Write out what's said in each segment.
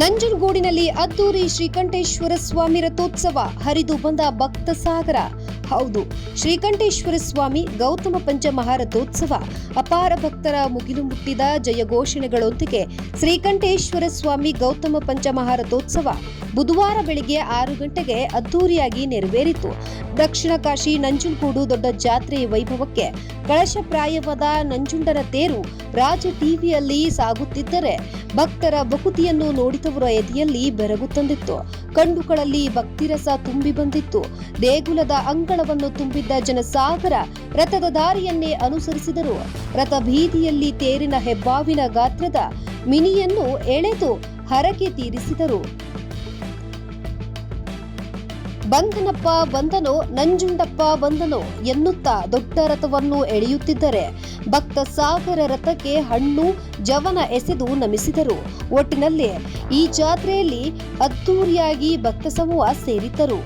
ನಂಜನಗೂಡಿನಲ್ಲಿ ಅದ್ದೂರಿ ಶ್ರೀಕಂಠೇಶ್ವರ ಸ್ವಾಮಿ ರಥೋತ್ಸವ ಹರಿದು ಬಂದ ಭಕ್ತ ಸಾಗರ. ಹೌದು, ಶ್ರೀಕಂಠೇಶ್ವರ ಸ್ವಾಮಿ ಗೌತಮ ಪಂಚಮಹಾರಥೋತ್ಸವ ಅಪಾರ ಭಕ್ತರ ಮುಗಿಲು ಮುಟ್ಟಿದ ಜಯಘೋಷಣೆಗಳೊಂದಿಗೆ ಶ್ರೀಕಂಠೇಶ್ವರ ಸ್ವಾಮಿ ಗೌತಮ ಪಂಚಮಹಾರಥೋತ್ಸವ ಬುಧವಾರ ಬೆಳಗ್ಗೆ 6 ಗಂಟೆಗೆ ಅದ್ದೂರಿಯಾಗಿ ನೆರವೇರಿತು. ದಕ್ಷಿಣ ಕಾಶಿ ನಂಜನಗೂಡು ದೊಡ್ಡ ಜಾತ್ರೆ ವೈಭವಕ್ಕೆ ಕಳಶಪ್ರಾಯವಾದ ನಂಜುಂಡನ ತೇರು ರಾಜ ಟಿವಿಯಲ್ಲಿ ಸಾಗುತ್ತಿದ್ದರೆ ಭಕ್ತರ ಭಕುತಿಯನ್ನು ನೋಡಿದವರ ಎದೆಯಲ್ಲಿ ಬೆರಗು ತಂದಿತ್ತು. ಕಣ್ಣುಗಳಲ್ಲಿ ಭಕ್ತಿರಸ ತುಂಬಿ ಬಂದಿತ್ತು. ದೇಗುಲದ ಅಂಗಳವನ್ನು ತುಂಬಿದ್ದ ಜನಸಾಗರ ರಥದ ದಾರಿಯನ್ನೇ ಅನುಸರಿಸಿದರು. ರಥ ಬೀದಿಯಲ್ಲಿ ತೇರಿನ ಹೆಬ್ಬಾವಿನ ಗಾತ್ರದ ಮಿನಿಯನ್ನು ಎಳೆದು ಹರಕೆ ತೀರಿಸಿದರು. ಬಂದನಪ್ಪ ಬಂದನೋ ನಂಜುಂಡಪ್ಪ ಬಂದನೋ ಎನ್ನುತ್ತಾ ದೊಡ್ಡ ರಥವನ್ನು ಎಳೆಯುತ್ತಿದ್ದರೆ ಭಕ್ತ ಸಾಗರ ರಥಕ್ಕೆ ಹಣ್ಣು ಜವನ ಎಸೆದು ನಮಿಸಿದರು. ಒಟ್ಟಿನಲ್ಲಿ ಈ ಜಾತ್ರೆಯಲ್ಲಿ ಅದ್ದೂರಿಯಾಗಿ ಭಕ್ತ ಸಮೂಹ ಸೇರಿದ್ದರು.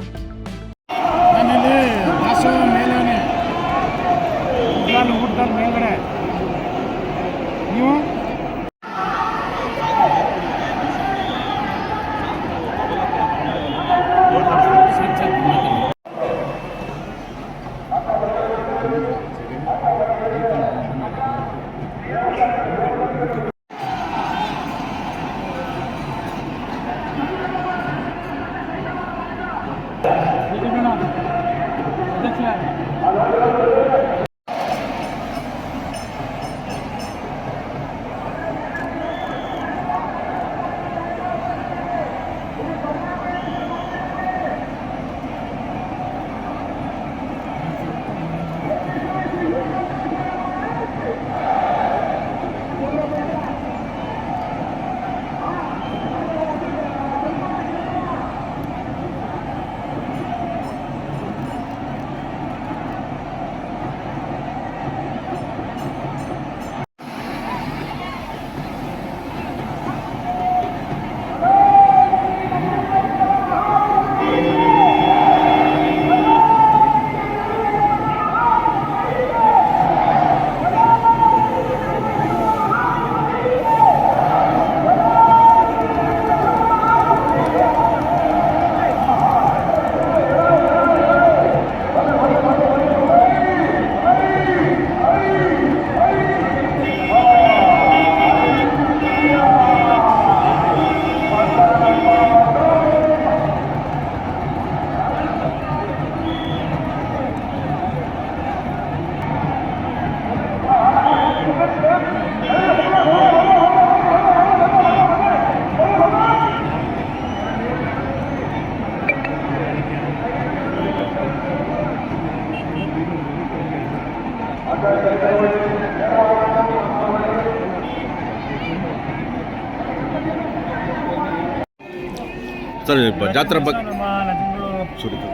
ಸರ್, ಜಾತ್ರಾ ನಮ್ಮ ನಂಜನಗೂಡು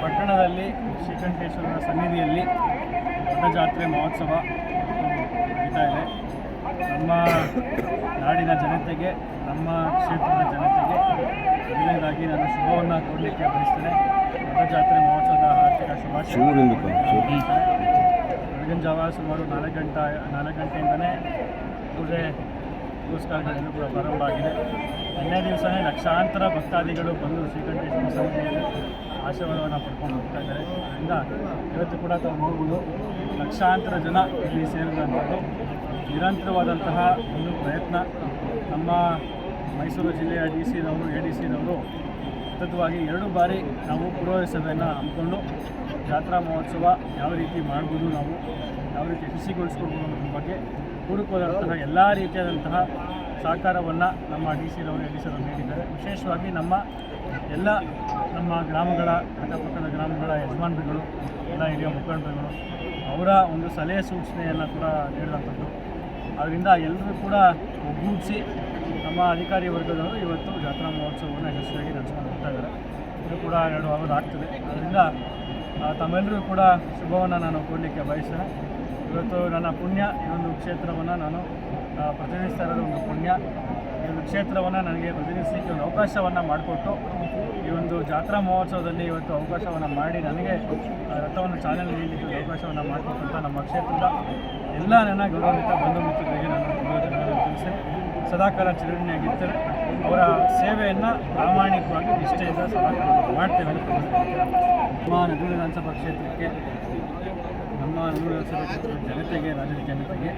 ಪಟ್ಟಣದಲ್ಲಿ ಶ್ರೀಕಂಠೇಶ್ವರನ ಸನ್ನಿಧಿಯಲ್ಲಿ ದೊಡ್ಡ ಜಾತ್ರೆ ಮಹೋತ್ಸವ ನಡೀತಾ ಇದೆ. ನಮ್ಮ ನಾಡಿನ ಜನತೆಗೆ, ನಮ್ಮ ಕ್ಷೇತ್ರದ ಜನತೆಗೆ ಮೊದಲನೇದಾಗಿ ನಾನು ಶುಭವನ್ನು ಕೊಡಲಿಕ್ಕೆ ಬಯಸ್ತೇನೆ. ದೊಡ್ಡ ಜಾತ್ರೆ ಮಹೋತ್ಸವದ ಆರ್ಥಿಕ ಶುಭಾಶಯ. ಬೆಳಗಿನ ಜಾವ ಸುಮಾರು 4 ಗಂಟೆಯಿಂದಲೇ ಪೂಜೆ ಪುರಸ್ಕಾರಗಳೆಲ್ಲೂ ಕೂಡ ಪ್ರಾರಂಭ ಆಗಿದೆ. ನಿನ್ನೆ ದಿವಸನೇ ಲಕ್ಷಾಂತರ ಭಕ್ತಾದಿಗಳು ಬಂದು ಶ್ರೀಕಂಠೇಶ್ವರ ಸನ್ನಿಧಿಯಲ್ಲಿ ಆಶೀರ್ವಾದವನ್ನು ಪಡ್ಕೊಂಡು ಹೋಗ್ತಾ ಇದ್ದಾರೆ. ಅದರಿಂದ ಇವತ್ತು ಕೂಡ ತಾವು ನೋಡ್ಬೋದು, ಲಕ್ಷಾಂತರ ಜನ ಇಲ್ಲಿ ಸೇರಿದಂಥದ್ದು ನಿರಂತರವಾದಂತಹ ಒಂದು ಪ್ರಯತ್ನ. ನಮ್ಮ ಮೈಸೂರು ಜಿಲ್ಲೆಯ DC-ನವರು, ADC-ನವರು ಸತತವಾಗಿ 2 ಬಾರಿ ನಾವು ಪೂರ್ವ ಸಭೆಯನ್ನು ಹಮ್ಮಿಕೊಂಡು ಜಾತ್ರಾ ಮಹೋತ್ಸವ ಯಾವ ರೀತಿ ಮಾಡ್ಬೋದು, ನಾವು ಯಾವ ರೀತಿ ಯಶಸ್ವಿಗೊಳಿಸ್ಕೊಳ್ಬೋದು ಅನ್ನೋದ್ರ ಬಗ್ಗೆ ಪೂರಕವಾದಂತಹ ಎಲ್ಲ ರೀತಿಯಾದಂತಹ ಸಹಕಾರವನ್ನು ನಮ್ಮ DC-ನವರು, ADC-ನವರು ನೀಡಿದ್ದಾರೆ. ವಿಶೇಷವಾಗಿ ನಮ್ಮ ಗ್ರಾಮಗಳ ಅಕ್ಕಪಕ್ಕದ ಗ್ರಾಮಗಳ ಯಜಮಾನರುಗಳು, ಎಲ್ಲ ಹಿರಿಯ ಮುಖಂಡರುಗಳು ಅವರ ಒಂದು ಸಲಹೆ ಸೂಚನೆಯನ್ನು ಕೂಡ ನೀಡಿದಂಥದ್ದು. ಅದರಿಂದ ಎಲ್ಲರೂ ಕೂಡ ಒಗ್ಗೂಡಿಸಿ ನಮ್ಮ ಅಧಿಕಾರಿ ವರ್ಗದವರು ಇವತ್ತು ಜಾತ್ರಾ ಮಹೋತ್ಸವವನ್ನು ಯಶಸ್ವಿಯಾಗಿ ನಡೆಸ್ಕೊಂಡು ಹೋಗ್ತಾ ಇದ್ದಾರೆ. ಇದು ಕೂಡ 2 ಅವರ್ ಆಗ್ತದೆ. ಅದರಿಂದ ತಮ್ಮೆಲ್ಲರೂ ಕೂಡ ಶುಭವನ್ನು ನಾನು ಕೊಡಲಿಕ್ಕೆ ಬಯಸ್ತೇನೆ. ಇವತ್ತು ನನ್ನ ಪುಣ್ಯ, ಈ ಒಂದು ಕ್ಷೇತ್ರವನ್ನು ನಾನು ಪ್ರತಿನಿಧಿಸ್ತಾ ಇರೋದು ಒಂದು ಪುಣ್ಯ. ಈ ಒಂದು ಕ್ಷೇತ್ರವನ್ನು ನನಗೆ ಪ್ರತಿನಿಧಿಸಲಿಕ್ಕೆ ಒಂದು ಅವಕಾಶವನ್ನು ಮಾಡಿಕೊಟ್ಟು ಈ ಒಂದು ಜಾತ್ರಾ ಮಹೋತ್ಸವದಲ್ಲಿ ಇವತ್ತು ಅವಕಾಶವನ್ನು ಮಾಡಿ ನನಗೆ ರಥವನ್ನು ಚಾಲನೆ ನೀಡಲಿಕ್ಕೆ ಅವಕಾಶವನ್ನು ಮಾಡಿಕೊಟ್ಟಂಥ ನಮ್ಮ ಕ್ಷೇತ್ರದ ಎಲ್ಲ ನನ್ನ ಗೌರವಾನ್ವಿತ ಬಂಧು ಮಿತ್ರರಿಗೆ ನಾನು ತಿಳಿಸ್ತೇನೆ. ಸದಾಕಾಲ ಚಿರಋಣಿಯಾಗಿರ್ತಾರೆ. ಅವರ ಸೇವೆಯನ್ನು ಪ್ರಾಮಾಣಿಕವಾಗಿ ನಿಷ್ಠೆಯಿಂದ ಸದಾಕಾಲ ಮಾಡ್ತೇವೆ ಅಂತ ನಮ್ಮ ನಡುವೆ ವಿಧಾನಸಭಾ ಕ್ಷೇತ್ರಕ್ಕೆ, ನಮ್ಮ ನಡುವೆ ವಿಧಾನಸಭಾ ಕ್ಷೇತ್ರದ ಜನತೆಗೆ, ರಾಜ್ಯದ ಜನತೆಗೆ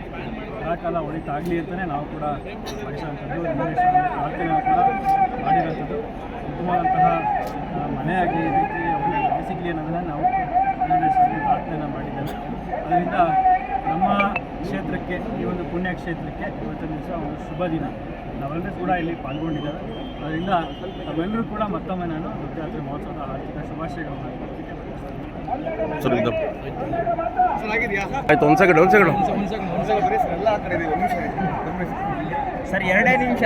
ಸದಾಕಾಲ ಒಳಿತಾಗಲಿ ಅಂತಲೇ ನಾವು ಕೂಡ ಬಯಸುವಂಥದ್ದು. ಪ್ರಾರ್ಥನೆ ಕೂಡ ಮಾಡಿರೋಂಥದ್ದು. ಉತ್ತಮವಾದಂತಹ ಮನೆಯಾಗಿ ಈ ರೀತಿ ಅವರಿಗೆ ಸಿಗಲಿ ಅನ್ನೋದನ್ನು ನಾವು ಪ್ರಾರ್ಥನೆಯನ್ನು ಮಾಡಿದ್ದೇವೆ. ಅದರಿಂದ ನಮ್ಮ ಕ್ಷೇತ್ರಕ್ಕೆ, ಈ ಒಂದು ಪುಣ್ಯ ಕ್ಷೇತ್ರಕ್ಕೆ ಇವತ್ತಿನ ದಿವಸ ಒಂದು ಶುಭ ದಿನ. ನಾವೆಲ್ಲರೂ ಕೂಡ ಇಲ್ಲಿ ಪಾಲ್ಗೊಂಡಿದ್ದೇವೆ. ಅದರಿಂದ ನಾವೆಲ್ಲರೂ ಕೂಡ ಮತ್ತೊಮ್ಮೆ ನಾನು ದೊಡ್ಡಜಾತ್ರೆ ಮಹೋತ್ಸವದ ಆರ್ಥಿಕ ಶುಭಾಶಯಗಳನ್ನು ಸರ್ ಇದು ಆಯ್ತು. ಒಂದು ಸೆಕೆಂಡ್ ಸರ್ 2 ನಿಮಿಷ